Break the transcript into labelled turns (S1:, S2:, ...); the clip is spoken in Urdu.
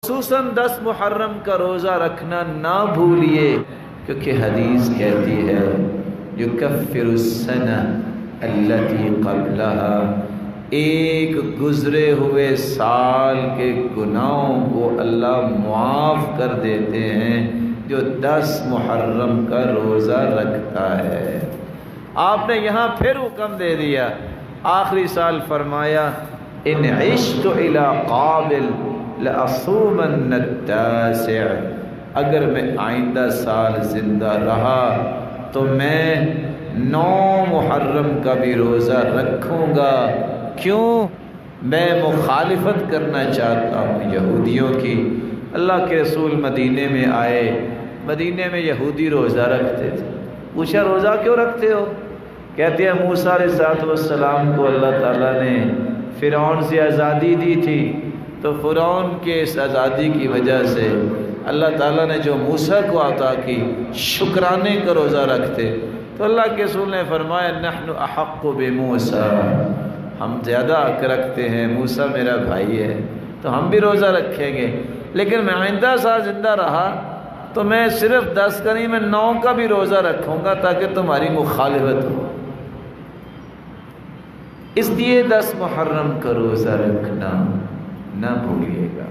S1: خصوصاً 10 محرم کا روزہ رکھنا نہ بھولیے، کیونکہ حدیث کہتی ہے یکفر السنہ التی قبلہا، ایک گزرے ہوئے سال کے گناہوں کو اللہ معاف کر دیتے ہیں جو 10 محرم کا روزہ رکھتا ہے۔ آپ نے یہاں پھر حکم دے دیا، آخری سال فرمایا ان عشت الی قابل لأصومن التاسع، اگر میں آئندہ سال زندہ رہا تو میں 9 محرم کا بھی روزہ رکھوں گا۔ کیوں؟ میں مخالفت کرنا چاہتا ہوں یہودیوں کی۔ اللہ کے رسول مدینے میں آئے، مدینے میں یہودی روزہ رکھتے تھے۔ پوچھا روزہ کیوں رکھتے ہو؟ کہتے ہیں موسیٰ علیہ السلام کو اللہ تعالیٰ نے فرعون سے آزادی دی تھی، تو فرعون کے اس آزادی کی وجہ سے اللہ تعالیٰ نے جو موسیٰ کو عطا کی، شکرانے کا روزہ رکھتے۔ تو اللہ کے رسول نے فرمایا نحن احق بموسیٰ، ہم زیادہ حق رکھتے ہیں، موسیٰ میرا بھائی ہے تو ہم بھی روزہ رکھیں گے، لیکن میں آئندہ سال زندہ رہا تو میں صرف 10 کا نہیں، میں 9 کا بھی روزہ رکھوں گا تاکہ تمہاری مخالفت ہو۔ اس لیے 10 محرم کا روزہ رکھنا نہ بھولیے گا۔